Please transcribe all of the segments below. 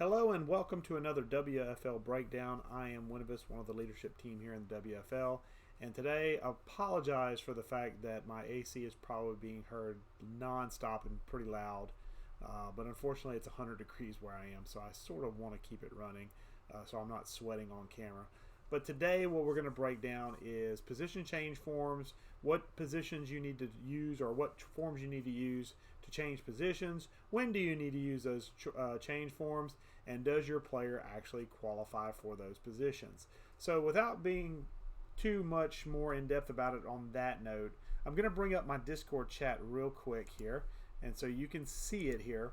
Hello and welcome to another WFL breakdown. I am Winuvas, one of the leadership team here in the WFL, and today I apologize for the fact that my AC is probably being heard non-stop and pretty loud, but unfortunately it's 100 degrees where I am, so I sort of want to keep it running so I'm not sweating on camera. But today what we're going to break down is position change forms, what positions you need to use or what forms you need to use to change positions, when do you need to use those change forms, and does your player actually qualify for those positions. So without being too much more in depth about it on that note, I'm going to bring up my Discord chat real quick here, and so you can see it here.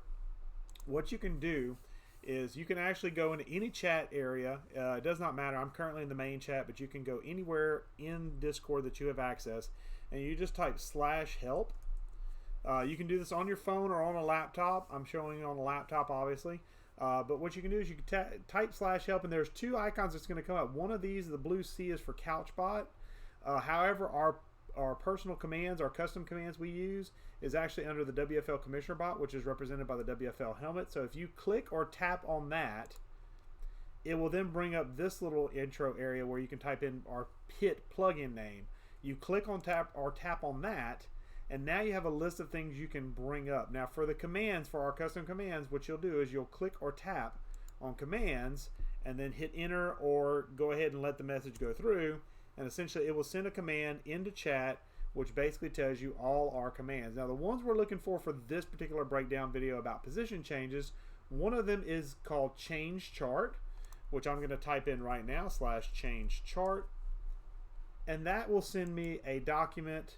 What you can do is you can actually go into any chat area. It does not matter. I'm currently in the main chat, but you can go anywhere in Discord that you have access, and you just type /help. You can do this on your phone or on a laptop. I'm showing you on a laptop, obviously. But what you can do is you can type /help, and there's two icons that's going to come up. One of these, the blue C, is for CouchBot. However, our personal commands, our custom commands we use, is actually under the WFL Commissioner bot, which is represented by the WFL helmet. So if you click or tap on that, it will then bring up this little intro area where you can type in our PIT plugin name. You click on tap on that, and now you have a list of things you can bring up. Now for the commands, for our custom commands, what you'll do is you'll click or tap on commands and then hit enter or go ahead and let the message go through, and essentially it will send a command into chat which basically tells you all our commands. Now the ones we're looking for this particular breakdown video about position changes, one of them is called change chart, which I'm going to type in right now, /change chart, and that will send me a document,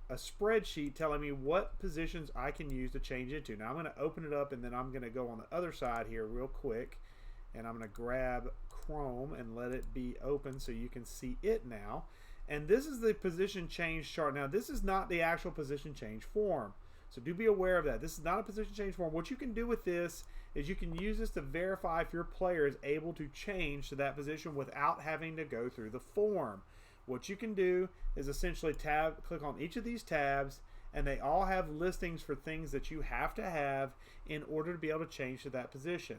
a spreadsheet telling me what positions I can use to change it to. Now I'm going to open it up, and then I'm going to go on the other side here real quick, and I'm going to grab Chrome and let it be open so you can see it now. And this is the position change chart. Now this is not the actual position change form, so do be aware of that. This is not a position change form. What you can do with this is you can use this to verify if your player is able to change to that position without having to go through the form. What you can do is essentially click on each of these tabs, and they all have listings for things that you have to have in order to be able to change to that position.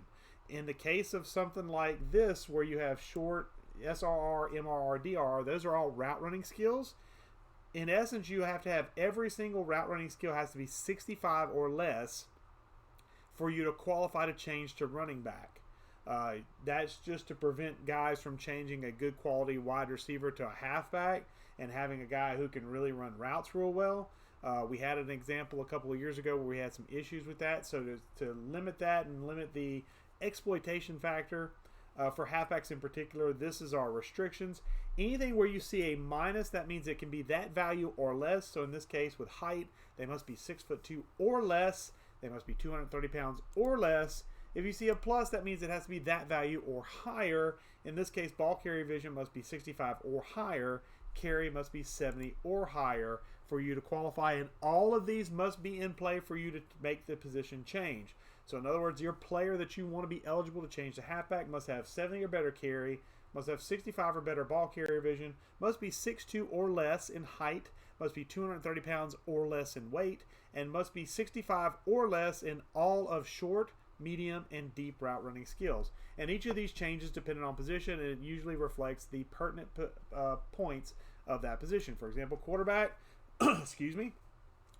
In the case of something like this, where you have short, SRR, MRR, DRR, those are all route running skills. In essence, you have to have every single route running skill has to be 65 or less for you to qualify to change to running back. That's just to prevent guys from changing a good quality wide receiver to a halfback and having a guy who can really run routes real well. We had an example a couple of years ago where we had some issues with that. So to limit that and limit the exploitation factor for halfbacks in particular, this is our restrictions. Anything where you see a minus, that means it can be that value or less. So in this case with height, they must be 6'2" or less. They must be 230 pounds or less. If you see a plus, that means it has to be that value or higher. In this case, ball carrier vision must be 65 or higher. Carry must be 70 or higher for you to qualify, and all of these must be in play for you to make the position change. So in other words, your player that you want to be eligible to change to halfback must have 70 or better carry, must have 65 or better ball carrier vision, must be 6'2" or less in height, must be 230 pounds or less in weight, and must be 65 or less in all of short, medium, and deep route running skills. And each of these changes depending on position, and it usually reflects the pertinent points of that position. For example, quarterback, excuse me,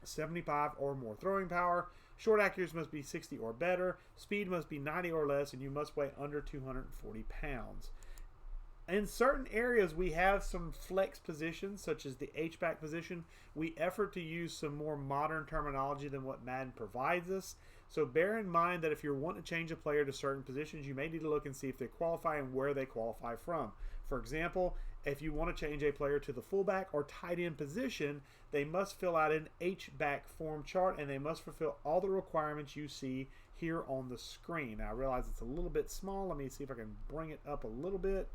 75 or more throwing power, short accuracy must be 60 or better, speed must be 90 or less, and you must weigh under 240 pounds. In certain areas, we have some flex positions, such as the H-back position. We effort to use some more modern terminology than what Madden provides us. So bear in mind that if you're wanting to change a player to certain positions, you may need to look and see if they qualify and where they qualify from. For example, if you want to change a player to the fullback or tight end position, they must fill out an H-back form chart, and they must fulfill all the requirements you see here on the screen. Now, I realize it's a little bit small. Let me see if I can bring it up a little bit.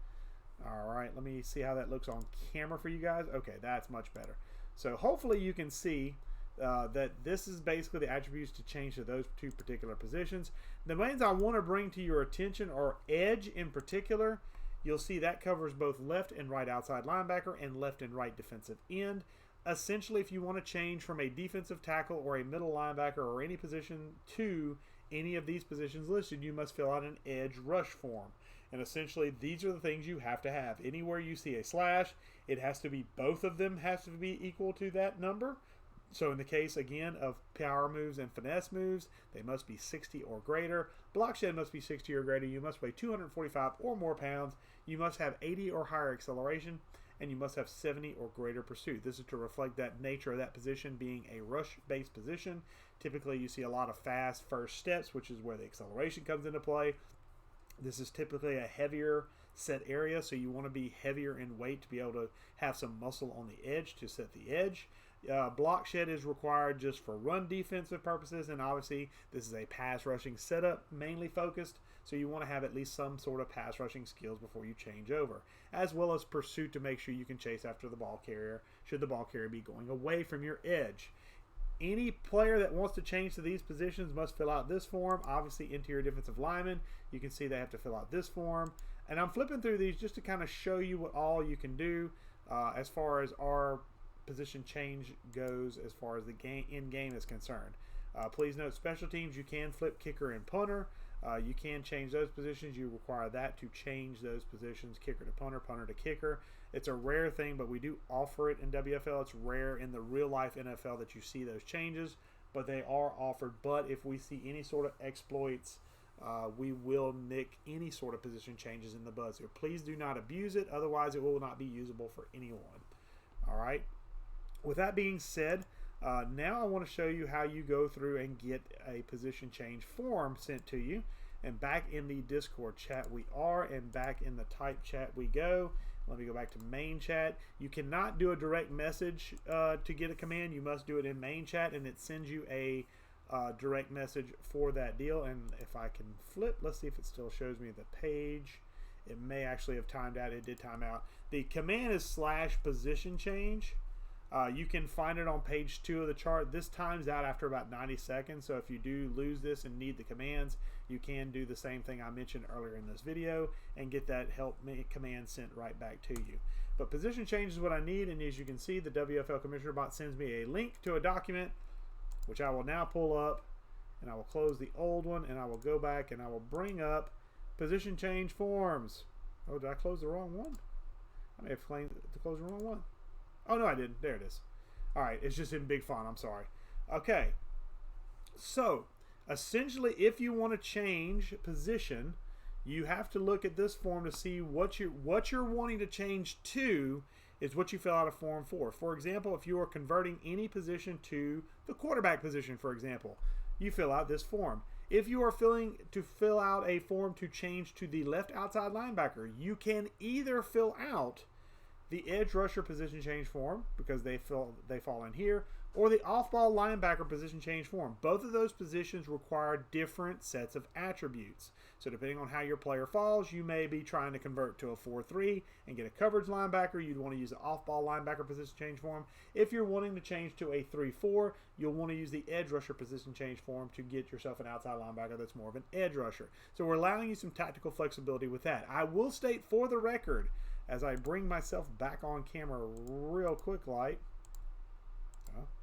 All right, let me see how that looks on camera for you guys. Okay, that's much better. So hopefully you can see that this is basically the attributes to change to those two particular positions. The ones I want to bring to your attention are edge in particular. You'll see that covers both left and right outside linebacker and left and right defensive end. Essentially, if you want to change from a defensive tackle or a middle linebacker or any position to any of these positions listed, you must fill out an edge rush form. And essentially, these are the things you have to have. Anywhere you see a slash, it has to be, both of them has to be equal to that number. So in the case, again, of power moves and finesse moves, they must be 60 or greater. Block shed must be 60 or greater. You must weigh 245 or more pounds. You must have 80 or higher acceleration. And you must have 70 or greater pursuit. This is to reflect that nature of that position being a rush-based position. Typically, you see a lot of fast first steps, which is where the acceleration comes into play. This is typically a heavier set area, so you want to be heavier in weight to be able to have some muscle on the edge to set the edge. Block shed is required just for run defensive purposes, and obviously this is a pass rushing setup mainly focused, so you want to have at least some sort of pass rushing skills before you change over, as well as pursuit to make sure you can chase after the ball carrier should the ball carrier be going away from your edge. Any player that wants to change to these positions must fill out this form. Obviously, interior defensive linemen, you can see they have to fill out this form. And I'm flipping through these just to kind of show you what all you can do as far as our position change goes, as far as the in-game is concerned. Please note, special teams, you can flip kicker and punter. You can change those positions. You require that to change those positions, kicker to punter, punter to kicker. It's a rare thing, but we do offer it in WFL. It's rare in the real-life NFL that you see those changes, but they are offered. But if we see any sort of exploits, we will nick any sort of position changes in the bud. So please do not abuse it. Otherwise, it will not be usable for anyone. All right. With that being said, now I want to show you how you go through and get a position change form sent to you. And back in the Discord chat we are, and back in the type chat we go. Let me go back to main chat. You cannot do a direct message to get a command. You must do it in main chat, and it sends you a direct message for that deal. And if I can flip, let's see if it still shows me the page. It may actually have timed out. It did time out. The command is /position change. You can find it on page 2 of the chart. This times out after about 90 seconds. So if you do lose this and need the commands, you can do the same thing I mentioned earlier in this video and get that help me command sent right back to you. But position change is what I need. And as you can see, the WFL Commissioner bot sends me a link to a document, which I will now pull up, and I will close the old one, and I will go back and I will bring up position change forms. Oh, did I close the wrong one? I may have closed the wrong one. Oh, no, I didn't. There it is. All right, it's just in big font. I'm sorry. Okay, so essentially, if you want to change position, you have to look at this form to see what you're wanting to change to is what you fill out a form for. For example, if you are converting any position to the quarterback position, for example, you fill out this form. If you are fill out a form to change to the left outside linebacker, you can either fill out the edge rusher position change form, because they fall in here, or the off-ball linebacker position change form. Both of those positions require different sets of attributes. So depending on how your player falls, you may be trying to convert to a 4-3 and get a coverage linebacker. You'd want to use the off-ball linebacker position change form. If you're wanting to change to a 3-4, you'll want to use the edge rusher position change form to get yourself an outside linebacker that's more of an edge rusher. So we're allowing you some tactical flexibility with that. I will state for the record, as I bring myself back on camera real quick like,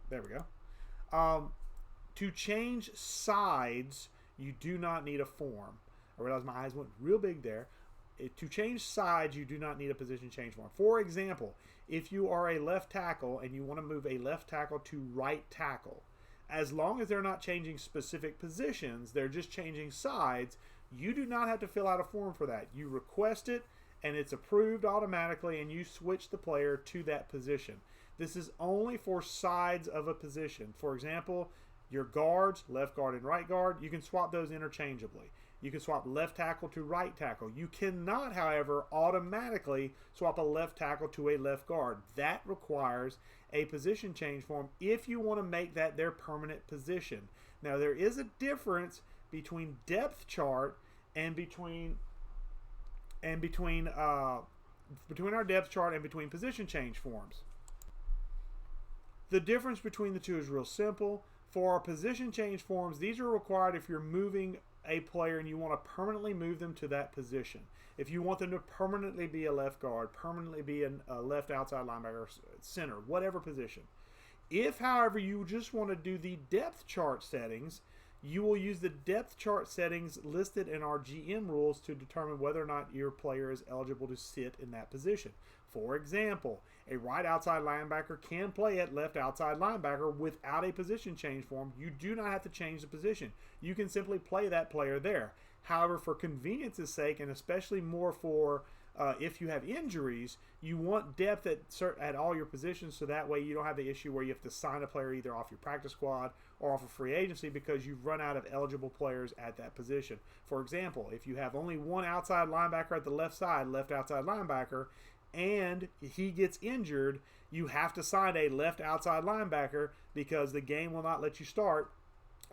there we go. To change sides, you do not need a form. I realized my eyes went real big there. To change sides, you do not need a position change form. For example, if you are a left tackle and you want to move a left tackle to right tackle, as long as they're not changing specific positions, they're just changing sides, you do not have to fill out a form for that. You request it, and it's approved automatically, and you switch the player to that position. This is only for sides of a position. For example, your guards, left guard and right guard, you can swap those interchangeably. You can swap left tackle to right tackle. You cannot, however, automatically swap a left tackle to a left guard. That requires a position change form if you want to make that their permanent position. Now, there is a difference between depth chart and between our depth chart and between position change forms. The difference between the two is real simple. For our position change forms, these are required if you're moving a player and you want to permanently move them to that position. If you want them to permanently be a left guard, permanently be a left outside linebacker, center, whatever position. If, however, you just want to do the depth chart settings, you will use the depth chart settings listed in our GM rules to determine whether or not your player is eligible to sit in that position. For example, a right outside linebacker can play at left outside linebacker without a position change form. You do not have to change the position. You can simply play that player there. However, for convenience's sake, and especially more for if you have injuries, you want depth at all your positions, so that way you don't have the issue where you have to sign a player either off your practice squad or off of free agency because you've run out of eligible players at that position. For example, if you have only one outside linebacker at the left side, left outside linebacker, and he gets injured, you have to sign a left outside linebacker because the game will not let you start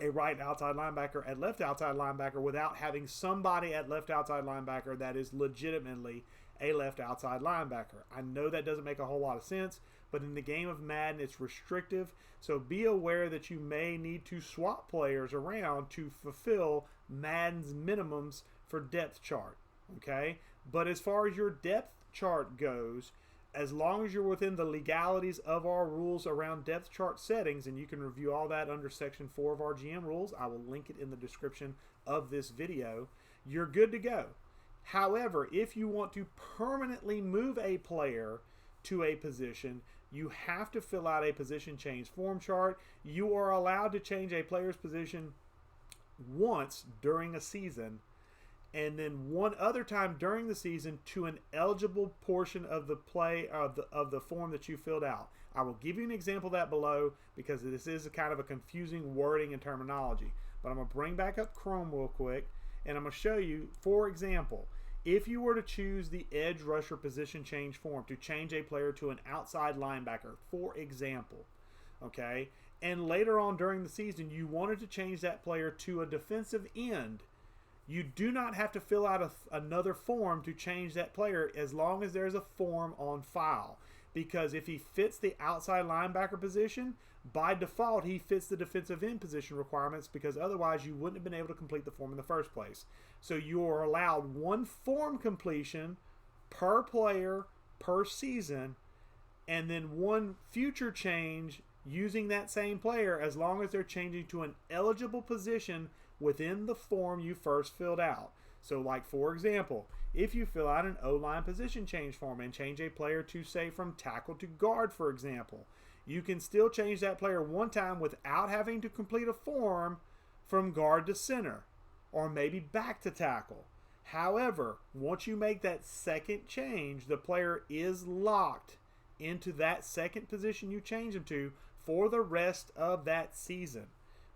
a right outside linebacker at left outside linebacker without having somebody at left outside linebacker that is legitimately a left outside linebacker. I know that doesn't make a whole lot of sense, but in the game of Madden, it's restrictive. So be aware that you may need to swap players around to fulfill Madden's minimums for depth chart. Okay? But as far as your depth chart goes, as long as you're within the legalities of our rules around depth chart settings, and you can review all that under section 4 of our GM rules, I will link it in the description of this video, you're good to go. However, if you want to permanently move a player to a position, you have to fill out a position change form chart. You are allowed to change a player's position once during a season, and then one other time during the season to an eligible portion of the play of the form that you filled out. I will give you an example of that below because this is a kind of a confusing wording and terminology. But I'm going to bring back up Chrome real quick, and I'm going to show you, for example, if you were to choose the edge rusher position change form to change a player to an outside linebacker, for example, okay, and later on during the season you wanted to change that player to a defensive end, you do not have to fill out another form to change that player as long as there's a form on file. Because if he fits the outside linebacker position, by default he fits the defensive end position requirements, because otherwise you wouldn't have been able to complete the form in the first place. So you are allowed one form completion per player per season, and then one future change using that same player as long as they're changing to an eligible position within the form you first filled out. So like, for example, if you fill out an O-line position change form and change a player to, say, from tackle to guard, for example, you can still change that player one time without having to complete a form from guard to center or maybe back to tackle. However, once you make that second change, the player is locked into that second position you change them to for the rest of that season.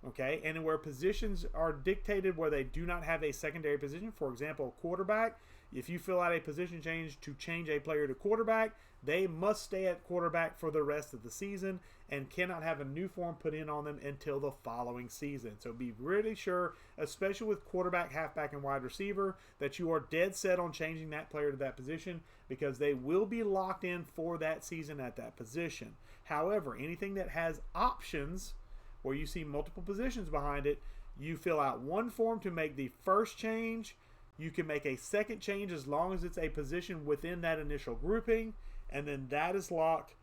Okay, and where positions are dictated where they do not have a secondary position, for example, quarterback, if you fill out a position change to change a player to quarterback, they must stay at quarterback for the rest of the season and cannot have a new form put in on them until the following season. So be really sure, especially with quarterback, halfback, and wide receiver, that you are dead set on changing that player to that position, because they will be locked in for that season at that position. However, anything that has options, where you see multiple positions behind it, you fill out one form to make the first change. You can make a second change as long as it's a position within that initial grouping, and then that is locked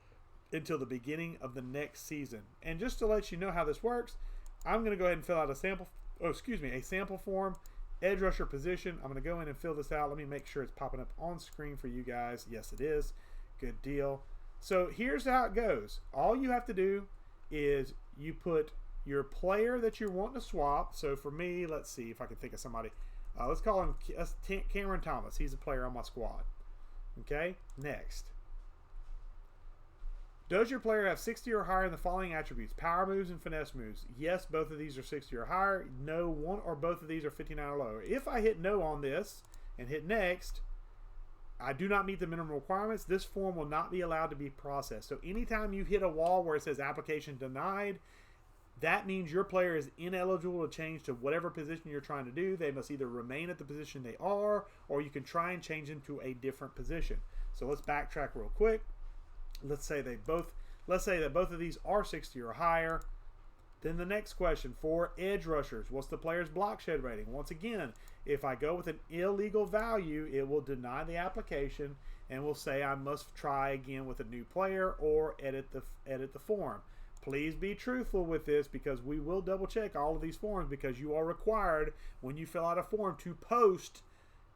until the beginning of the next season. And just to let you know how this works, I'm going to go ahead and fill out a sample form, edge rusher position. I'm going to go in and fill this out. Let me make sure it's popping up on screen for you guys. Yes, it is. Good deal. So here's how it goes. All you have to do is you put your player that you're wanting to swap. So for me, let's see if I can think of somebody. Let's call him Cameron Thomas. He's a player on my squad. Okay, next. Does your player have 60 or higher in the following attributes? Power moves and finesse moves. Yes, both of these are 60 or higher. No, one or both of these are 59 or lower. If I hit no on this and hit next, I do not meet the minimum requirements. This form will not be allowed to be processed. So anytime you hit a wall where it says application denied, that means your player is ineligible to change to whatever position you're trying to do. They must either remain at the position they are, or you can try and change them to a different position. So let's backtrack real quick. Let's say that both of these are 60 or higher. Then the next question, for edge rushers, what's the player's block shed rating? Once again, if I go with an illegal value, it will deny the application and will say I must try again with a new player or edit the form. Please be truthful with this, because we will double check all of these forms, because you are required when you fill out a form to post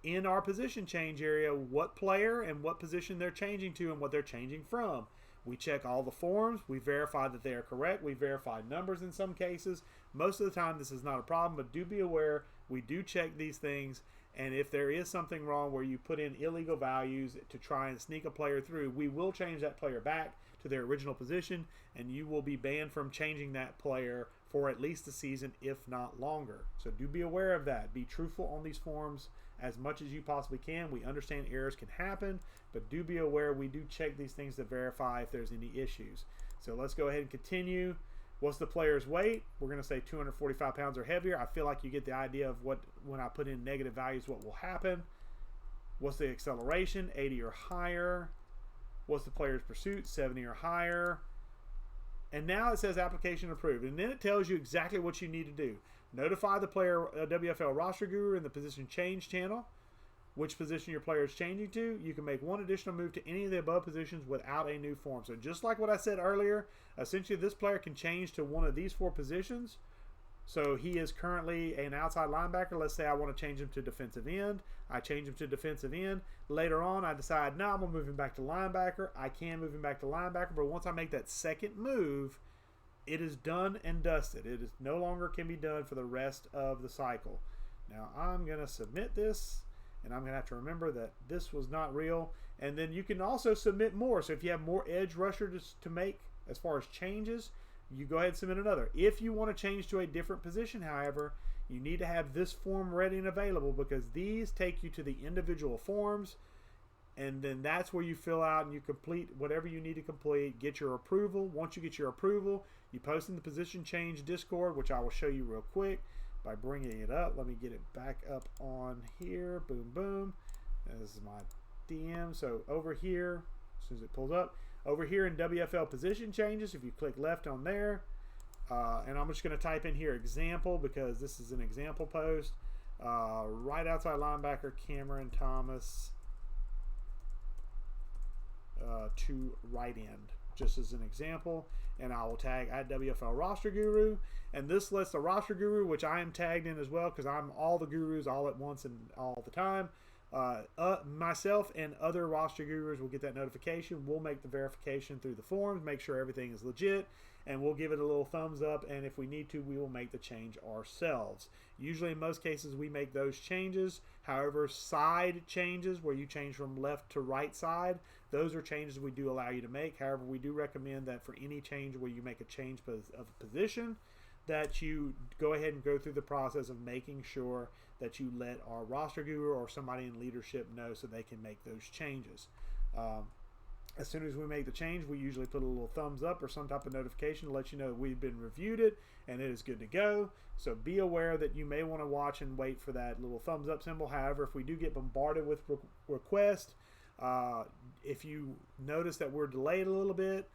in our position change area what player and what position they're changing to and what they're changing from. We check all the forms. We verify that they are correct. We verify numbers in some cases. Most of the time this is not a problem, but do be aware we do check these things. And if there is something wrong where you put in illegal values to try and sneak a player through, we will change that player back to their original position, and you will be banned from changing that player for at least a season, if not longer. So do be aware of that. Be truthful on these forms as much as you possibly can. We understand errors can happen, but do be aware we do check these things to verify if there's any issues. So let's go ahead and continue. What's the player's weight? We're going to say 245 pounds or heavier. I feel like you get the idea of what, when I put in negative values, what will happen. What's the acceleration? 80 or higher. What's the player's pursuit? 70 or higher. And now it says application approved. And then it tells you exactly what you need to do. Notify the player WFL roster guru in the position change channel which position your player is changing to. You can make one additional move to any of the above positions without a new form. So just like what I said earlier, essentially this player can change to one of these 4 positions. So he is currently an outside linebacker. Let's say I want to change him to defensive end. I change him to defensive end. Later on, I decide, no, I'm going to move him back to linebacker. I can move him back to linebacker, but once I make that second move, it is done and dusted. It is no longer can be done for the rest of the cycle. Now, I'm going to submit this, and I'm going to have to remember that this was not real. And then you can also submit more. So if you have more edge rushers to make as far as changes, you go ahead and submit another. If you want to change to a different position, however, you need to have this form ready and available, because these take you to the individual forms, and then that's where you fill out and you complete whatever you need to complete, get your approval. Once you get your approval, you post in the position change Discord, which I will show you real quick by bringing it up. Let me get it back up on here. Boom, boom. This is my DM. So over here, as soon as it pulls up, over here in WFL position changes, if you click left on there, and I'm just going to type in here example, because this is an example post. Right outside linebacker, Cameron Thomas to right end, just as an example. And I will tag at WFL roster guru. And this lets the roster guru, which I am tagged in as well, because I'm all the gurus all at once and all the time. Myself and other roster gurus will get that notification. We'll make the verification through the forms, make sure everything is legit, and we'll give it a little thumbs up, and if we need to, we will make the change ourselves. Usually in most cases we make those changes. However, side changes where you change from left to right side, those are changes we do allow you to make. However, we do recommend that for any change where you make a change of position, that you go ahead and go through the process of making sure that you let our roster guru or somebody in leadership know so they can make those changes. As soon as we make the change, we usually put a little thumbs up or some type of notification to let you know that we've been reviewed it and it is good to go. So be aware that you may want to watch and wait for that little thumbs up symbol. However, if we do get bombarded with requests, if you notice that we're delayed a little bit,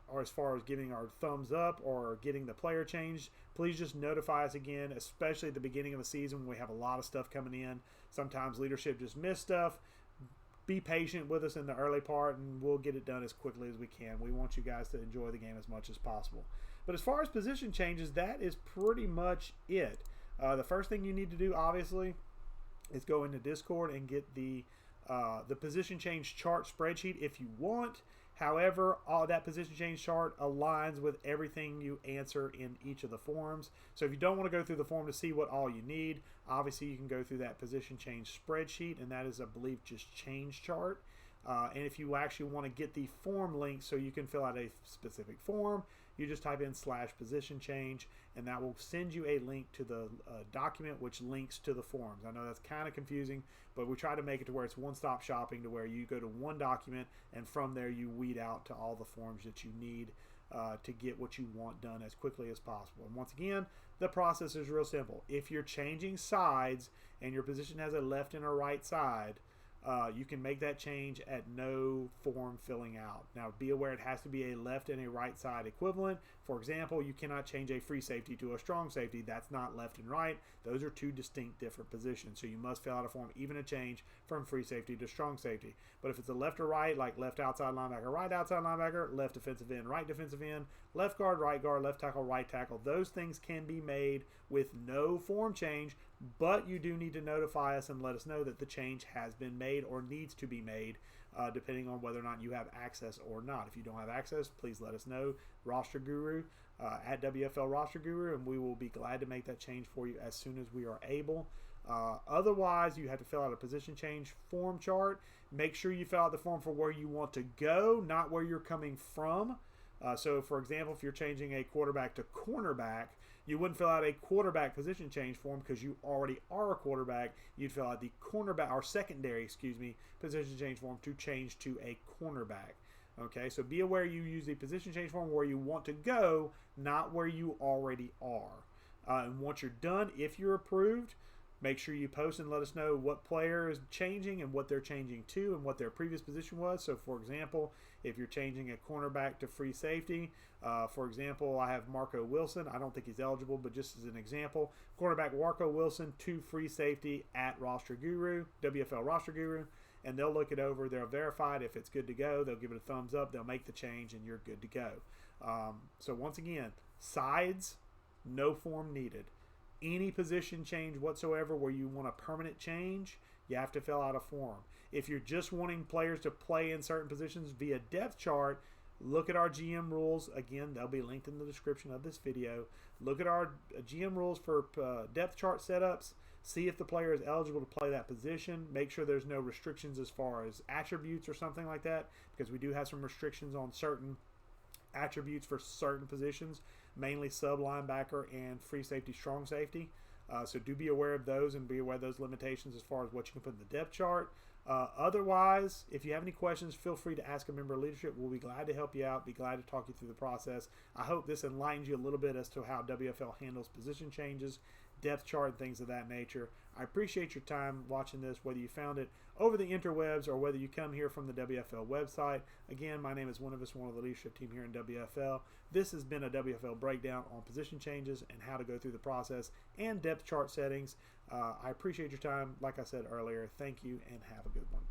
or as far as giving our thumbs up or getting the player changed, please just notify us again, especially at the beginning of a season when we have a lot of stuff coming in. Sometimes leadership just miss stuff. Be patient with us in the early part, and we'll get it done as quickly as we can. We want you guys to enjoy the game as much as possible. But as far as position changes, that is pretty much it. The first thing you need to do, obviously, is go into Discord and get the position change chart spreadsheet if you want. However, all that position change chart aligns with everything you answer in each of the forms. So if you don't want to go through the form to see what all you need, obviously you can go through that position change spreadsheet, and that is, I believe, just change chart. And if you actually want to get the form link so you can fill out a specific form, you just type in /position change, and that will send you a link to the document which links to the forms. I know that's kind of confusing, but we try to make it to where it's one-stop shopping, to where you go to one document and from there you weed out to all the forms that you need to get what you want done as quickly as possible. And once again, the process is real simple. If you're changing sides and your position has a left and a right side, you can make that change at no form filling out. Now, be aware it has to be a left and a right side equivalent. For example, you cannot change a free safety to a strong safety. That's not left and right. Those are two distinct different positions. So you must fill out a form, even a change from free safety to strong safety. But if it's a left or right, like left outside linebacker, right outside linebacker, left defensive end, right defensive end, left guard, left tackle, right tackle, those things can be made with no form change, but you do need to notify us and let us know that the change has been made or needs to be made, depending on whether or not you have access or not. If you don't have access, please let us know. Roster Guru at WFL Roster Guru, and we will be glad to make that change for you as soon as we are able. Otherwise, you have to fill out a position change form chart. Make sure you fill out the form for where you want to go, not where you're coming from. So, for example, if you're changing a quarterback to cornerback, you wouldn't fill out a quarterback position change form because you already are a quarterback. You'd fill out the cornerback, or secondary, position change form to change to a cornerback. Okay, so be aware you use the position change form where you want to go, not where you already are. And once you're done, if you're approved, make sure you post and let us know what player is changing and what they're changing to and what their previous position was. So, for example, if you're changing a cornerback to free safety, for example, I have Marco Wilson. I don't think he's eligible, but just as an example, cornerback Marco Wilson to free safety at Roster Guru, WFL Roster Guru, and they'll look it over. They'll verify it. If it's good to go, they'll give it a thumbs up. They'll make the change, and you're good to go. So once again, sides, no form needed. Any position change whatsoever where you want a permanent change, you have to fill out a form. If you're just wanting players to play in certain positions via depth chart, look at our GM rules. Again, they'll be linked in the description of this video. Look at our GM rules for depth chart setups. See if the player is eligible to play that position. Make sure there's no restrictions as far as attributes or something like that, because we do have some restrictions on certain attributes for certain positions, mainly sub linebacker and free safety, strong safety. So do be aware of those and be aware of those limitations as far as what you can put in the depth chart. Otherwise, if you have any questions, feel free to ask a member of leadership. We'll be glad to help you out, be glad to talk you through the process. I hope this enlightens you a little bit as to how WFL handles position changes, depth chart, and things of that nature. I appreciate your time watching this, whether you found it over the interwebs or whether you come here from the WFL website. Again, my name is Winuvas, one of the leadership team here in WFL. This has been a WFL breakdown on position changes and how to go through the process and depth chart settings. I appreciate your time. Like I said earlier, thank you and have a good one.